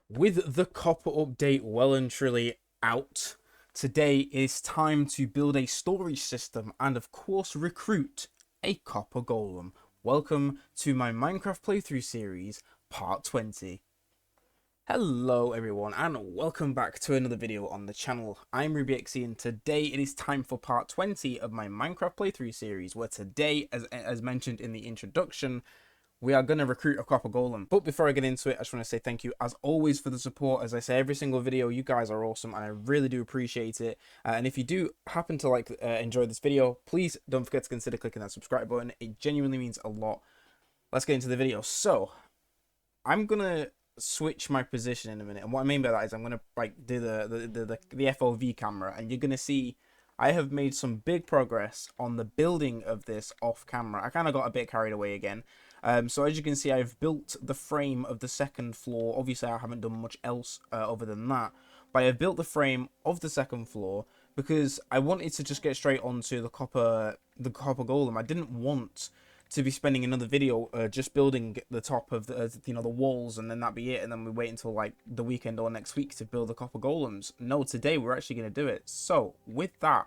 With the copper update well and truly out, today it's time to build a storage system and, of course, recruit a copper golem. Welcome to my Minecraft playthrough series, part 20. Hello everyone and welcome back to another video on the channel. I'm RubyXE and today it is time for part 20 of my Minecraft playthrough series, where today, as mentioned in the introduction, we are going to recruit a copper golem. But before I get into it, I just want to say thank you as always for the support. As I say every single video, you guys are awesome and I really do appreciate it. And if you do happen to enjoy this video, please don't forget to consider clicking that subscribe button. It genuinely means a lot. Let's get into the video. So I'm gonna switch my position in a minute, and what I mean by that is I'm gonna do the FOV camera, and you're gonna see I have made some big progress on the building of this off camera. I kind of got a bit carried away again. So as you can see, I've built the frame of the second floor. Obviously, I haven't done much else other than that, but I've built the frame of the second floor because I wanted to just get straight onto the copper golem. I didn't want to be spending another video just building the top of the walls, and then that be it, and then we wait until like the weekend or next week to build the copper golems. No, today we're actually going to do it. So with that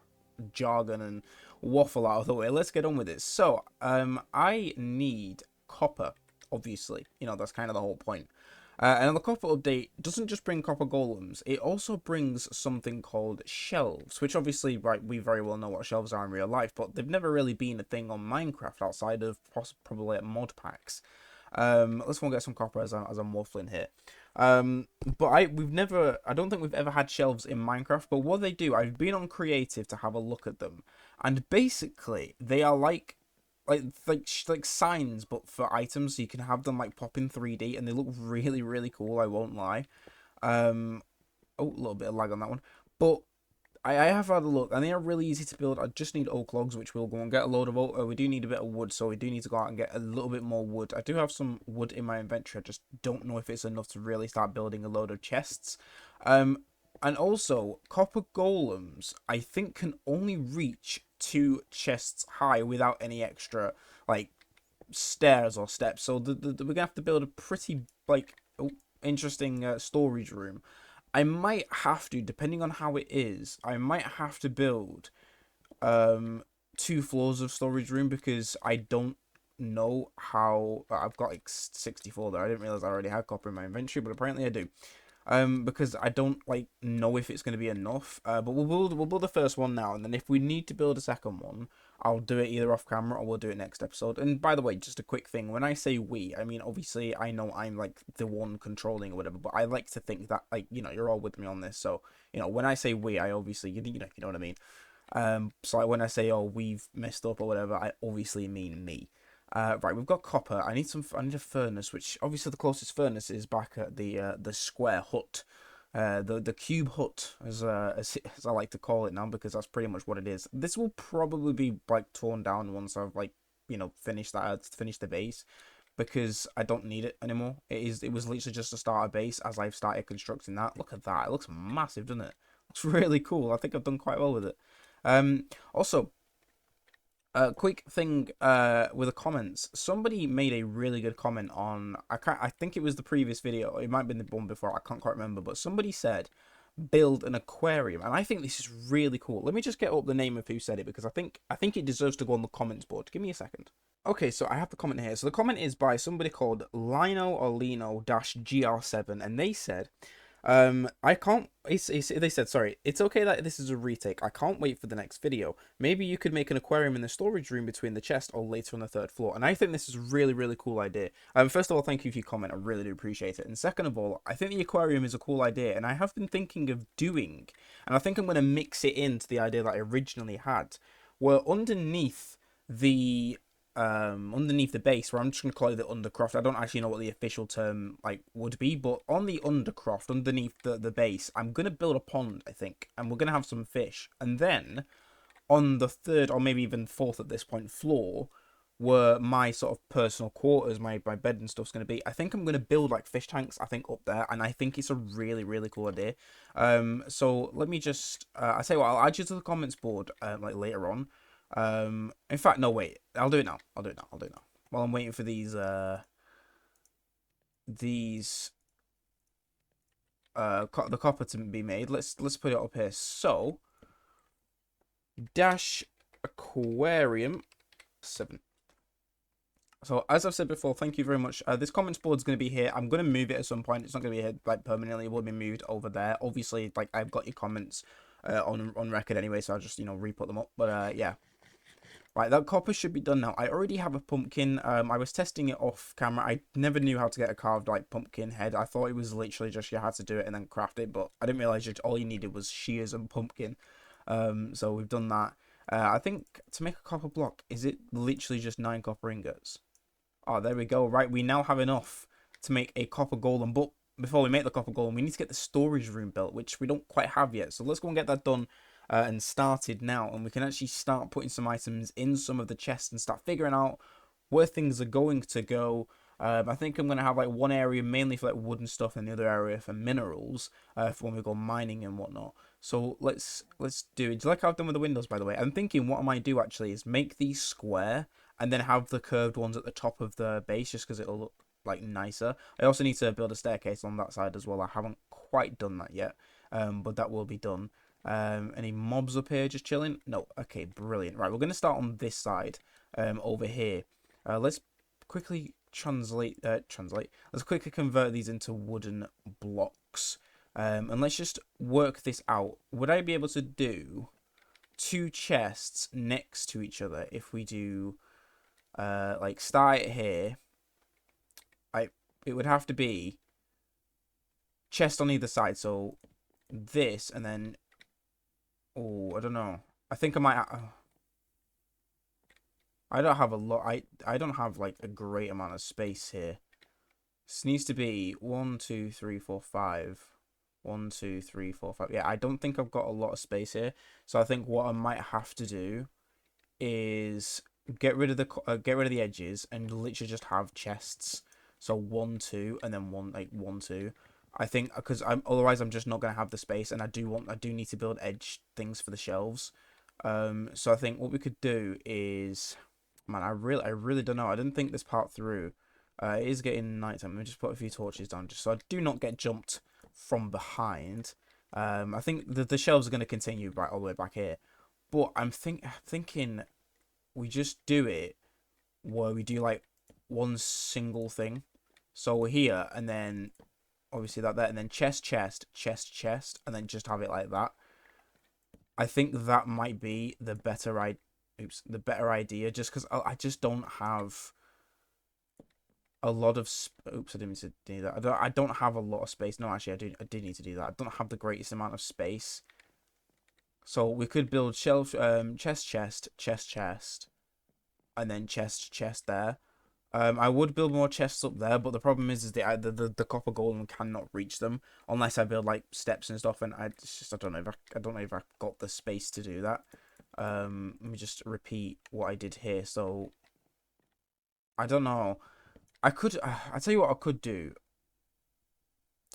jargon and waffle out of the way, let's get on with it. So I need copper, obviously, that's kind of the whole point. And the copper update doesn't just bring copper golems, it also brings something called shelves, which obviously, right, we very well know what shelves are in real life, but they've never really been a thing on Minecraft outside of probably at mod packs. Let's go and get some copper as I'm waffling here. But I don't think we've ever had shelves in Minecraft, but what they do, I've been on creative to have a look at them, and basically they are like signs but for items, so you can have them like pop in 3D and they look really cool, I won't lie. Oh, a little bit of lag on that one, but I have had a look and they are really easy to build. I just need oak logs, which we'll go and get a load of oak. We do need a bit of wood, so we do need to go out and get a little bit more wood. I do have some wood in my inventory, I just don't know if it's enough to really start building a load of chests. And also, copper golems, I think, can only reach 2 chests high without any extra, like, stairs or steps. So we're going to have to build a pretty, interesting storage room. I might have to, depending on how it is, I might have to build 2 floors of storage room, because I don't know how. I've got like 64 there. I didn't realize I already had copper in my inventory, but apparently I do. Because I don't know if it's going to be enough. But we'll build the first one now, and then if we need to build a second one, I'll do it either off camera or we'll do it next episode. And by the way, just a quick thing: when I say we, I mean obviously I know I'm like the one controlling or whatever, but I like to think that you're all with me on this. So when I say we, I obviously you know what I mean. So when I say, oh, we've messed up or whatever, I obviously mean me. Right, we've got copper. I need a furnace, which obviously the closest furnace is back at the square hut, the cube hut, as I like to call it now, because that's pretty much what it is. This will probably be like torn down once I've finished the base, because I don't need it anymore. It was literally just a starter base as I've started constructing that. Look at that, it looks massive, doesn't it? Looks really cool. I think I've done quite well with it. Also, quick thing with the comments. Somebody made a really good comment on, I think it was the previous video, it might have been the one before, I can't quite remember, but somebody said build an aquarium, and I think this is really cool. Let me just get up the name of who said it, because I think it deserves to go on the comments board. Give me a second. Okay, so I have the comment here. So the comment is by somebody called Lino or Lino-GR7, and they said, I can't. They said, sorry, it's okay that this is a retake. I can't wait for the next video. Maybe you could make an aquarium in the storage room between the chest or later on the 3rd floor. And I think this is a really cool idea. First of all, thank you for your comment. I really do appreciate it. And second of all, I think the aquarium is a cool idea, and I have been thinking of doing, and I think I'm going to mix it into the idea that I originally had, where underneath the base, where I'm just going to call it the undercroft. I don't actually know what the official term would be, but on the undercroft, underneath the base, I'm going to build a pond, I think, and we're going to have some fish. And then on the 3rd or maybe even 4th at this point floor, where my sort of personal quarters, my bed and stuff's going to be, I think I'm going to build like fish tanks, I think, up there, and I think it's a really cool idea. So let me just I say what, I'll add you to the comments board later on. In fact, no, wait. I'll do it now. While I'm waiting for these the copper to be made. Let's put it up here. So dash aquarium 7. So as I've said before, thank you very much. This comments board is going to be here. I'm going to move it at some point. It's not going to be here like permanently. It will be moved over there. Obviously, like I've got your comments on record anyway, so I'll just re-put them up. But yeah. Right, that copper should be done now. I already have a pumpkin. I was testing it off camera. I never knew how to get a carved like pumpkin head. I thought it was literally just you had to do it and then craft it, but I didn't realize all you needed was shears and pumpkin. So we've done that. I think to make a copper block, is it literally just 9 copper ingots? Oh, there we go. Right, we now have enough to make a copper golem. But before we make the copper golem, we need to get the storage room built, which we don't quite have yet. So let's go and get that done and started now. And we can actually start putting some items in some of the chests and start figuring out where things are going to go. I think I'm going to have like one area mainly for like wooden stuff and the other area for minerals for when we go mining and whatnot. So let's do it. Do you like how I've done with the windows, by the way? I'm thinking what I might do actually is make these square and then have the curved ones at the top of the base just because it'll look like nicer. I also need to build a staircase on that side as well. I haven't quite done that yet, but that will be done. Any mobs up here just chilling? No. Okay, brilliant. Right, we're going to start on this side over here. Let's quickly translate. Let's quickly convert these into wooden blocks. And let's just work this out. Would I be able to do 2 chests next to each other if we do like start it here? It would have to be chest on either side. So this and then I don't know. I think I might. I don't have a lot. I don't have like a great amount of space here. This needs to be 1, 2, 3, 4, 5. 1, 2, 3, 4, 5. Yeah, I don't think I've got a lot of space here. So I think what I might have to do is get rid of the edges and literally just have chests. So 1, 2, and then 1, 2. I think because otherwise I'm just not gonna have the space, and I do need to build edge things for the shelves. So I think what we could do is, man, I really don't know. I didn't think this part through. It is getting nighttime. Let me just put a few torches down just so I do not get jumped from behind. I think the shelves are going to continue right all the way back here, but I'm thinking we just do it where we do like one single thing. So we're here, and then obviously that there, and then chest, and then just have it like that. I think that might be the better idea, just because I just don't have a lot of oops, I didn't mean to do that. I don't have a lot of space. No, actually, I do need to do that. I don't have the greatest amount of space. So we could build shelf, chest, and then chest there. I would build more chests up there, but the problem is the copper golem cannot reach them unless I build like steps and stuff. And I don't know if I got the space to do that. Let me just repeat what I did here. So I don't know. I tell you what I could do.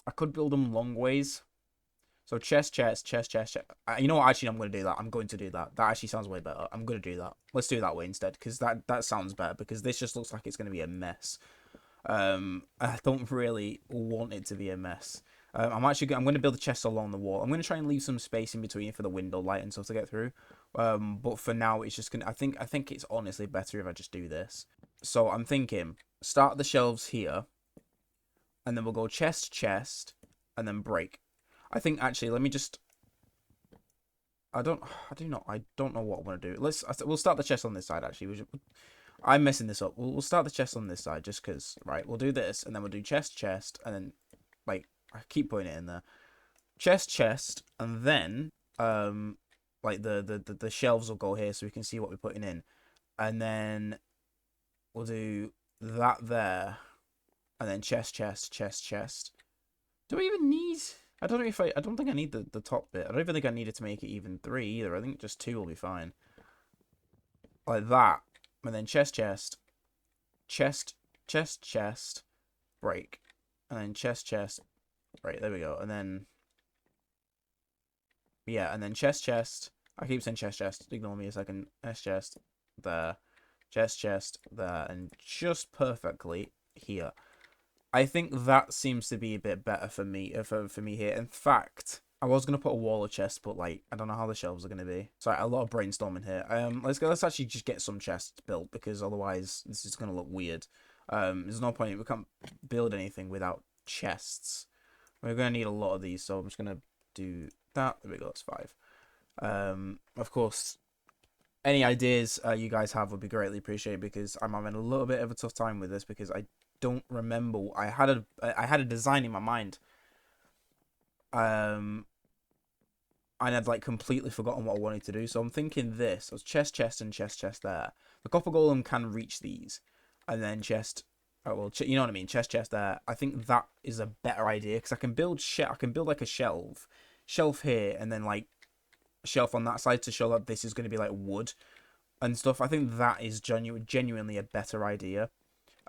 I could build them long ways. So chest. You know what? Actually, I'm going to do that. I'm going to do that. That actually sounds way better. I'm going to do that. Let's do that way instead, because that sounds better. Because this just looks like it's going to be a mess. I don't really want it to be a mess. I'm going to build a chest along the wall. I'm going to try and leave some space in between for the window light and stuff to get through. But for now, it's just gonna. I think it's honestly better if I just do this. So I'm thinking, start the shelves here, and then we'll go chest, and then break. I think actually, let me just. I don't know what I want to do. We'll start the chest on this side. Actually, I'm messing this up. We'll start the chest on this side just because. Right, we'll do this, and then we'll do chest, and then like I keep putting it in there. Chest, and then like the shelves will go here so we can see what we're putting in, and then we'll do that there, and then chest. Do I even need? I don't know if I don't think I need the top bit. I don't even think I need it to make it even 3 either. I think just 2 will be fine. Like that, and then chest, break, and then chest. Right, there we go, and then yeah, and then chest. I keep saying chest. Ignore me a second. Chest there, chest there, and just perfectly here. I think that seems to be a bit better for me, for me here. In fact, I was gonna put a wall of chests, but like I don't know how the shelves are gonna be. Sorry, a lot of brainstorming here. Let's actually just get some chests built because otherwise this is gonna look weird. There's no point. We can't build anything without chests. We're gonna need a lot of these, so I'm just gonna do that. There we go. That's 5. Of course, any ideas you guys have would be greatly appreciated because I'm having a little bit of a tough time with this because I don't remember. I had a design in my mind. And I'd like completely forgotten what I wanted to do. So I'm thinking this. So it's chest, chest, and chest, chest there. The copper golem can reach these, and then chest. Oh well, you know what I mean. Chest, chest there. I think that is a better idea because I can build I can build like a shelf here, and then like a shelf on that side to show that this is going to be like wood and stuff. I think that is genuinely a better idea.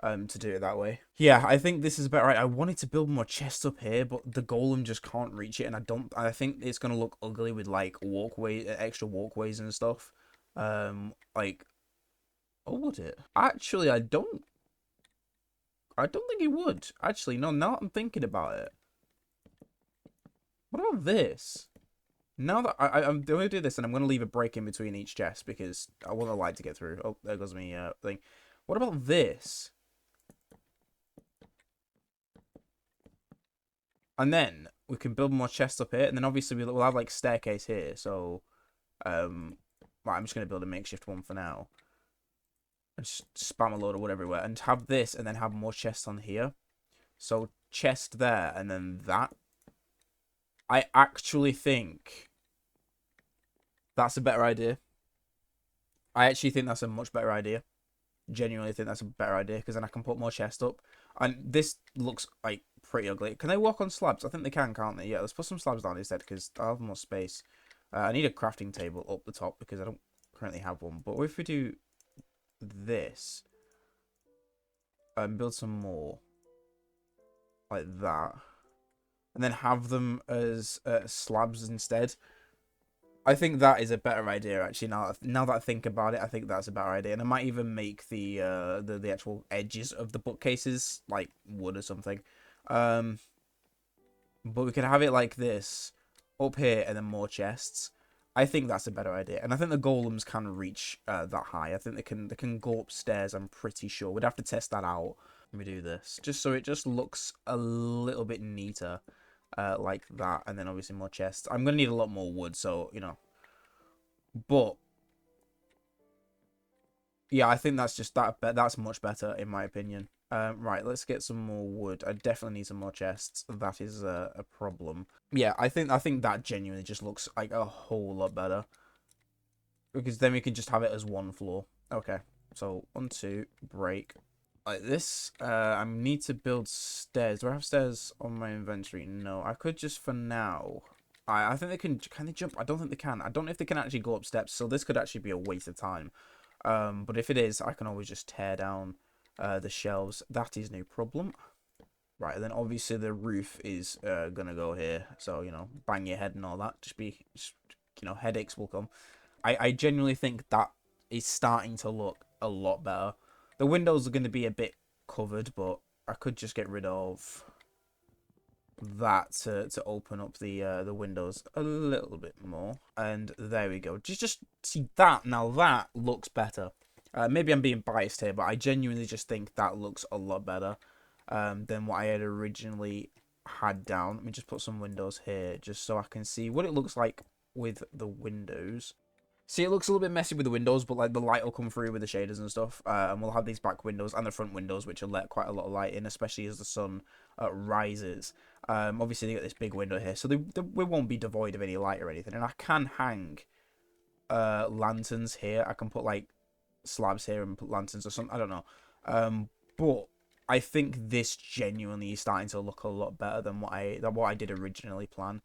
To do it that way. Yeah, I think this is better. Right, I wanted to build more chests up here, but the golem just can't reach it, and I think it's gonna look ugly with like extra walkways and stuff. Like, oh, would it? Actually, I don't think it would. Actually, no. Now that I'm thinking about it, what about this? Now that I'm going to do this, and I'm going to leave a break in between each chest because I want the light to get through. Oh, there goes me thing. What about this? And then we can build more chests up here, and then obviously we'll have like staircase here. So, well, I'm just gonna build a makeshift one for now. And just spam a load of wood everywhere, and have this, and then have more chests on here. So chest there, and then that. I actually think that's a better idea. I actually think that's a much better idea. Genuinely think that's a better idea because then I can put more chests up. And this looks like pretty ugly. Can they walk on slabs? I think they can, can't they? Yeah, let's put some slabs down instead because I'll have more space. I need a crafting table up the top because I don't currently have one. But if we do this and build some more like that, and then have them as slabs instead, I think that is a better idea. Actually, now that I think about it, I think that's a better idea. And I might even make the actual edges of the bookcases like wood or something. But we can have it like this up here and then more chests. I think that's a better idea. And I think the golems can reach that high. I think they can go upstairs. I'm pretty sure. We'd have to test that out. Let me do this just so it just looks a little bit neater. Like that, and then obviously more chests. I'm gonna need a lot more wood, so you know. But yeah, I think that's just that. That's much better in my opinion. Right, let's get some more wood. I definitely need some more chests. That is a problem. Yeah, I think that genuinely just looks like a whole lot better because then we can just have it as one floor. Okay, so 1, 2, break. Like this, I need to build stairs. Do I have stairs on my inventory? No, I could just for now. I think they can they jump? I don't think they can. I don't know if they can actually go up steps, so this could actually be a waste of time. But if it is, I can always just tear down the shelves. That is no problem. Right, and then obviously the roof is gonna go here, so you know, bang your head and all that. Just you know, headaches will come. I genuinely think that is starting to look a lot better. The windows are going to be a bit covered, but I could just get rid of that to open up the windows a little bit more. And there we go. Just see that. Now that looks better. Maybe I'm being biased here, but I genuinely just think that looks a lot better than what I had originally had down. Let me just put some windows here just so I can see what it looks like with the windows. See, it looks a little bit messy with the windows, but like the light will come through with the shaders and stuff. And we'll have these back windows and the front windows, which will let quite a lot of light in, especially as the sun rises. Obviously, they got this big window here, so we won't be devoid of any light or anything. And I can hang lanterns here. I can put like slabs here and put lanterns or something. I don't know. But I think this genuinely is starting to look a lot better than what I did originally plan.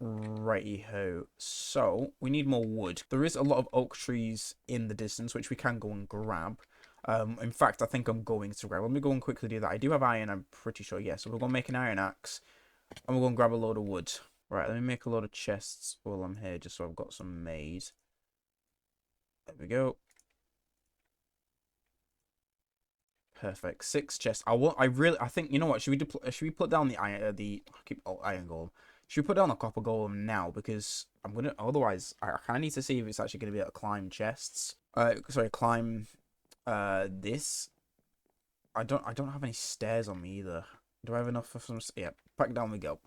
Righty-ho. So, we need more wood. There is a lot of oak trees in the distance, which we can go and grab. In fact, I think I'm going to grab. Let me go and quickly do that. I do have iron, I'm pretty sure. Yeah, so we're going to make an iron axe. And we're going to grab a load of wood. Right, let me make a load of chests while I'm here, just so I've got some made. There we go. Perfect. 6 chests. I think, you know what? Should we put down the iron, iron golem? Should we put down the copper golem now? Because otherwise, I kind of need to see if it's actually going to be able to climb chests. Sorry, climb, this. I don't have any stairs on me either. Do I have enough for some? Yeah, back down we go.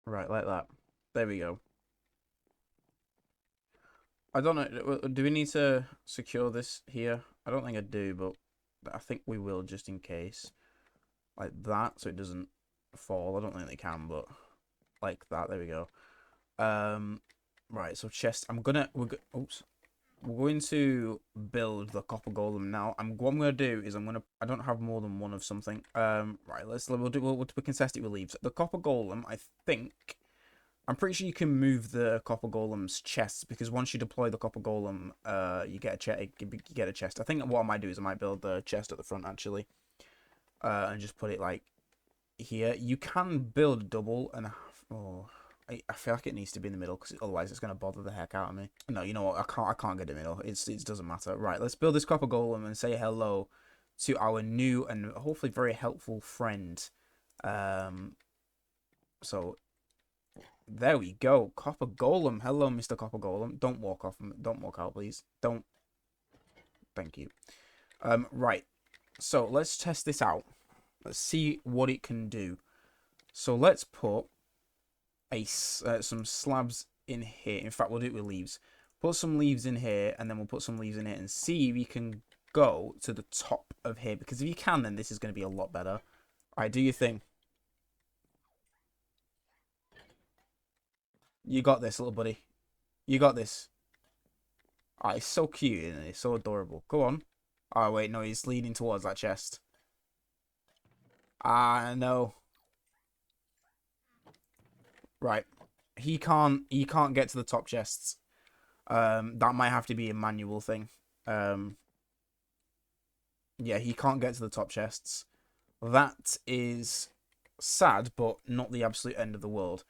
Right, like that. There we go. I don't know. Do we need to secure this here? I don't think I do, but I think we will just in case. Like that, so it doesn't fall. I don't think they can, but like that. There we go. Right. So chest. Oops. We're going to build the copper golem now. What I'm gonna do is I don't have more than one of something. Right. We can test it with leaves. The copper golem. I'm pretty sure you can move the copper golem's chests because once you deploy the copper golem, you get a chest. I think what I might do is I might build the chest at the front actually, and just put it like here. You can build a double and a half. Oh, I feel like it needs to be in the middle because otherwise it's gonna bother the heck out of me. No, you know what? I can't get in the middle. It doesn't matter. Right, let's build this copper golem and say hello to our new and hopefully very helpful friend. So. There we go. Copper Golem. Hello, Mr. Copper Golem. Don't walk off. Don't walk out, please. Don't. Thank you. Right. So let's test this out. Let's see what it can do. So let's put some slabs in here. In fact, we'll do it with leaves. Put some leaves in here, and then we'll put some leaves in here and see if you can go to the top of here. Because if you can, then this is going to be a lot better. All right, do your thing. You got this, little buddy. You got this. Ah, it's so cute, isn't it? It's so adorable. Go on. Oh, wait, no, he's leaning towards that chest. Ah, no. Right. He can't get to the top chests. That might have to be a manual thing. Yeah, he can't get to the top chests. That is sad, but not the absolute end of the world.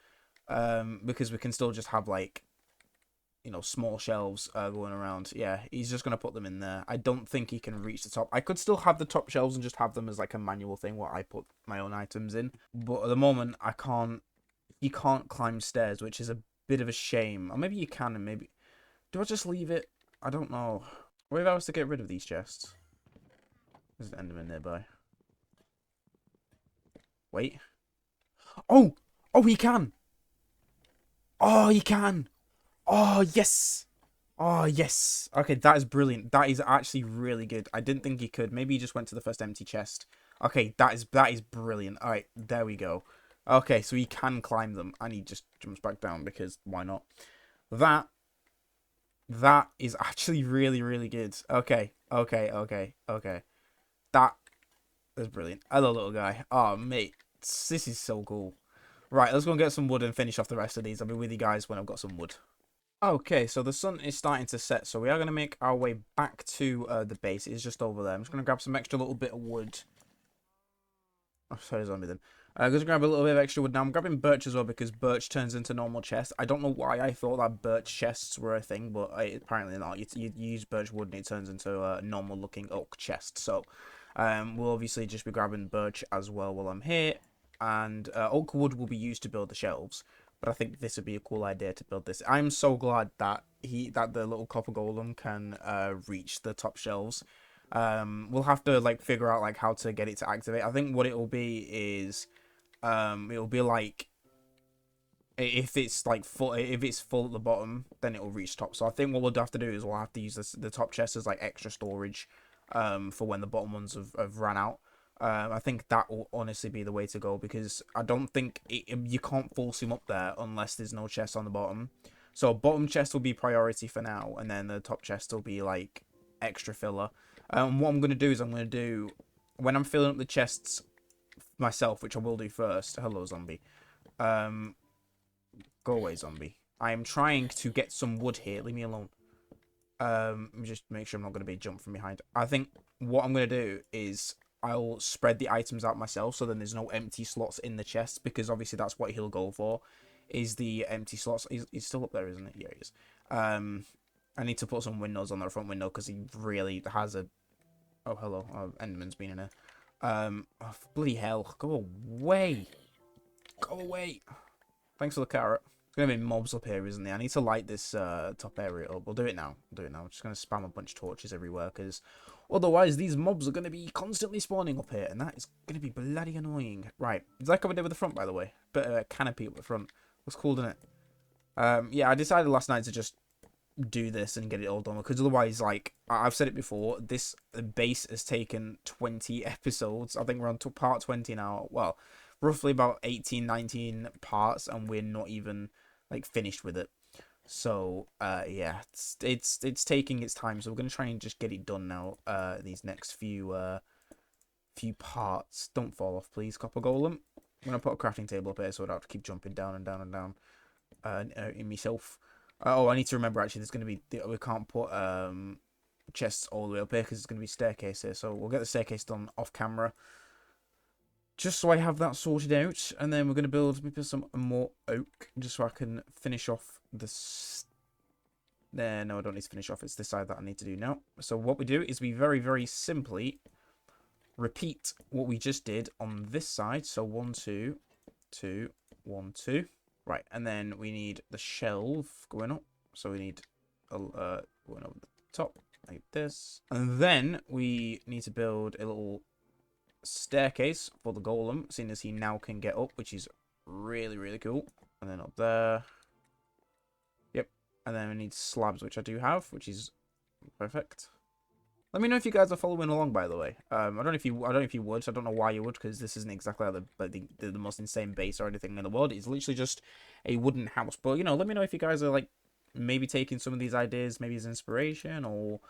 Because we can still just have like, you know, small shelves going around. Yeah, he's just gonna put them in there. I don't think he can reach the top. I could still have the top shelves and just have them as like a manual thing where I put my own items in. But at the moment, I can't. He can't climb stairs, which is a bit of a shame. Or maybe you can, and maybe. Do I just leave it? I don't know. What if I was to get rid of these chests? There's an Enderman nearby. Wait. Oh! Oh, he can! Oh, he can! Oh, yes! Oh, yes! Okay, that is brilliant. That is actually really good. I didn't think he could. Maybe he just went to the first empty chest. Okay, that is brilliant. Alright, there we go. Okay, so he can climb them, and he just jumps back down, because why not? That is actually really, really good. Okay. That is brilliant. Hello, little guy. Oh, mate. This is so cool. Right, let's go and get some wood and finish off the rest of these. I'll be with you guys when I've got some wood. Okay, so the sun is starting to set, so we are going to make our way back to the base. It's just over there. I'm just going to grab some extra little bit of wood. Oh, sorry, zombie then. I'm going to grab a little bit of extra wood. Now, I'm grabbing birch as well because birch turns into normal chests. I don't know why I thought that birch chests were a thing, but apparently not. You use birch wood and it turns into a normal-looking oak chest. So, we'll obviously just be grabbing birch as well while I'm here. And oak wood will be used to build the shelves. But I think this would be a cool idea to build this. I'm so glad that the little copper golem can reach the top shelves. We'll have to like figure out like how to get it to activate. I think what it will be is it'll be like if it's full at the bottom, then it will reach top. So I think what we'll have to do is we'll have to use the top chest as like extra storage for when the bottom ones have ran out. I think that will honestly be the way to go because I don't think you can't force him up there unless there's no chest on the bottom. So bottom chest will be priority for now, and then the top chest will be like extra filler. What I'm going to do is when I'm filling up the chests myself, which I will do first. Hello, zombie. Go away, zombie. I am trying to get some wood here. Leave me alone. Just make sure I'm not going to be jumped from behind. I think what I'm going to do is I'll spread the items out myself so then there's no empty slots in the chest because obviously that's what he'll go for is the empty slots. He's still up there, isn't it? Yeah, he is. I need to put some windows on the front window because he really has a... Oh, hello. Oh, Enderman's been in here. Oh, bloody hell. Go away. Go away. Thanks for the carrot. There's going to be mobs up here, isn't there? I need to light this top area up. We'll do it now. I'm just going to spam a bunch of torches everywhere because otherwise these mobs are going to be constantly spawning up here and that is going to be bloody annoying. Right. Is that covered over the front, by the way? Bit of a canopy up the front. Looks cool, doesn't it? Yeah, I decided last night to just do this and get it all done because otherwise, like I've said it before, this base has taken 20 episodes. I think we're on to part 20 now. Well, roughly about 18, 19 parts, and we're not even like finished with it. So yeah, it's taking its time. So we're gonna try and just get it done now. These next few parts. Don't fall off, please, Copper Golem. I'm gonna put a crafting table up here so I don't have to keep jumping down and down and down in myself. Oh, I need to remember actually. There's gonna be we can't put chests all the way up here because there's gonna be staircase here. So we'll get the staircase done off camera, just so I have that sorted out. And then we're gonna build maybe some more oak, just so I can finish off this. There, no, I don't need to finish off. It's this side that I need to do now. So what we do is we very, very simply repeat what we just did on this side. So 1, 2, 2, 1, 2. Right, and then we need the shelf going up. So we need going over the top like this. And then we need to build a little staircase for the golem, seeing as he now can get up, which is really, really cool. And then up there. Yep. And then we need slabs, which I do have, which is perfect. Let me know if you guys are following along, by the way. I don't know if you would. I don't know why you would, because this isn't exactly like the most insane base or anything in the world. It's literally just a wooden house. But you know, let me know if you guys are like maybe taking some of these ideas maybe as inspiration, or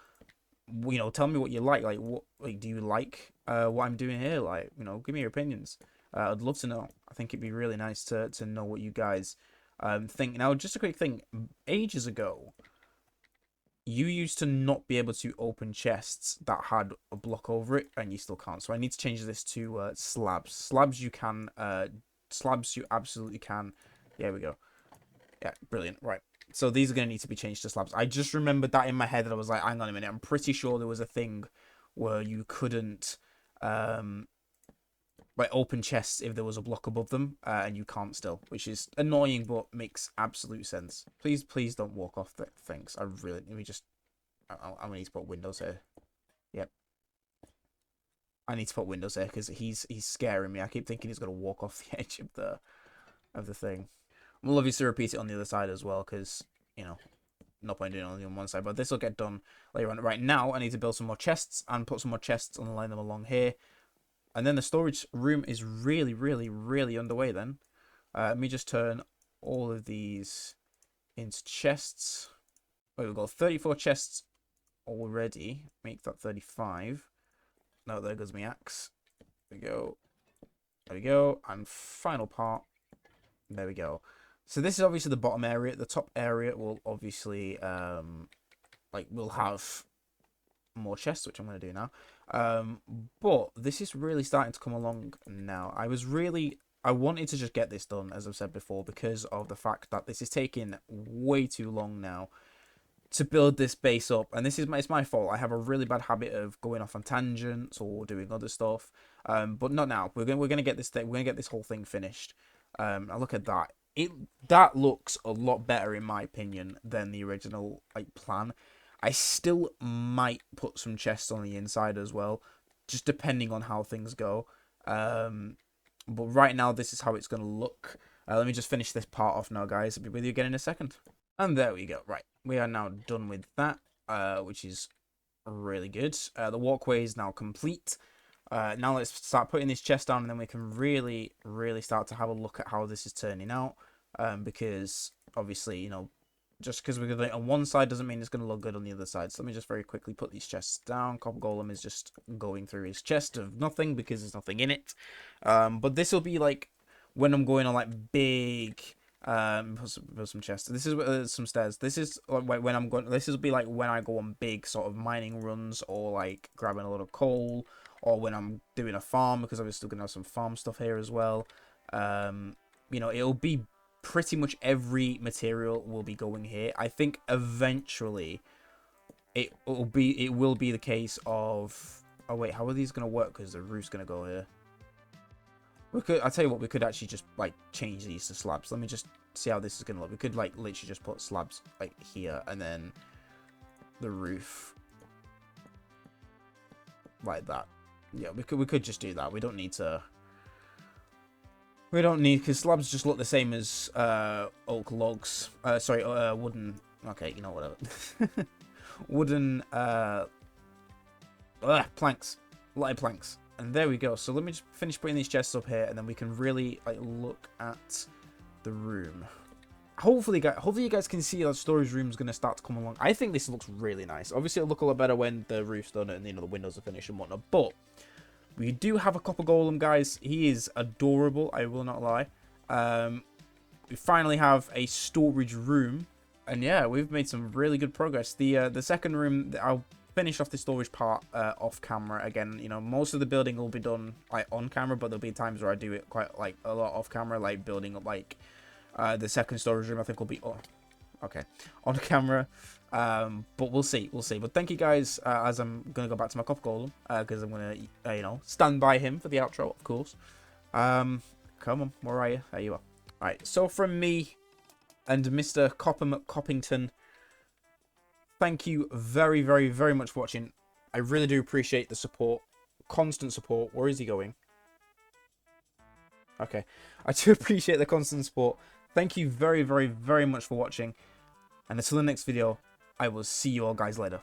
you know, tell me what you like. Like, what do you like what I'm doing here? Like, you know, give me your opinions. I'd love to know. I think it'd be really nice to know what you guys think. Now, just a quick thing. Ages ago, you used to not be able to open chests that had a block over it, and you still can't. So I need to change this to slabs. Slabs you can. Slabs you absolutely can. There we go. Yeah, brilliant. Right. So these are going to need to be changed to slabs. I just remembered that in my head, and I was like, hang on a minute. I'm pretty sure there was a thing where you couldn't like open chests if there was a block above them, and you can't still, which is annoying but makes absolute sense. Please don't walk off the things. I really let me just. I need to put windows here. Yep. I need to put windows here because he's scaring me. I keep thinking he's gonna walk off the edge of the thing. We'll obviously repeat it on the other side as well because you know, no point doing it only on one side. But this will get done later on. Right now, I need to build some more chests and put some more chests and line them along here. And then the storage room is really, really, really underway then. Let me just turn all of these into chests. Oh, we've got 34 chests already. Make that 35. No, there goes my axe. There we go. There we go. And final part. There we go. So this is obviously the bottom area. The top area will obviously, like, we'll have more chests, which I'm going to do now. But this is really starting to come along now. I wanted to just get this done, as I've said before, because of the fact that this is taking way too long now to build this base up. And this is it's my fault. I have a really bad habit of going off on tangents or doing other stuff. But not now. We're gonna get this thing. We're gonna get this whole thing finished. Now look at that. That looks a lot better in my opinion than the original like plan. I still might put some chests on the inside as well, just depending on how things go. But right now, this is how it's going to look. Let me just finish this part off now, guys. I'll be with you again in a second. And there we go. Right, we are now done with that, which is really good. The walkway is now complete. Now let's start putting this chest down, and then we can really, really start to have a look at how this is turning out. Because, obviously, you know, just because we're going to on one side doesn't mean it's going to look good on the other side. So let me just very quickly put these chests down. Copper Golem is just going through his chest of nothing because there's nothing in it. But this will be like when I'm going on like big put some chests. This is some stairs. This is like when I'm going. This will be like when I go on big sort of mining runs or like grabbing a lot of coal, or when I'm doing a farm because I'm still going to have some farm stuff here as well. You know, it'll be pretty much every material will be going here. I think eventually it will be the case of. Oh wait, how are these gonna work? Because the roof's gonna go here. We could. I tell you what, we could actually just like change these to slabs. Let me just see how this is gonna look. We could like literally just put slabs like here, and then the roof like that. Yeah, we could just do that. We don't need to. We don't need, because slabs just look the same as oak logs. Sorry, wooden. Okay, you know, whatever. Wooden planks, light planks, and there we go. So let me just finish putting these chests up here, and then we can really like look at the room. Hopefully you guys can see that storage room is going to start to come along. I think this looks really nice. Obviously, it'll look a lot better when the roof's done and, you know, the windows are finished and whatnot. But we do have a copper golem, guys. He is adorable, I will not lie. We finally have a storage room. And yeah, we've made some really good progress. The second room, I'll finish off the storage part off camera. Again, you know, most of the building will be done like on camera, but there'll be times where I do it quite like a lot off camera, like building up like the second storage room. I think will be on camera. But we'll see. But thank you guys, as I'm gonna go back to my copper golem, because I'm gonna you know, stand by him for the outro, of course. Come on, where are you? There you are. All right. So from me and Mr. Copper McCoppington, thank you very, very, very much for watching. I really do appreciate the support, constant support. Where is he going? Okay, I do appreciate the constant support. Thank you very, very, very much for watching. And until the next video, I will see you all guys later.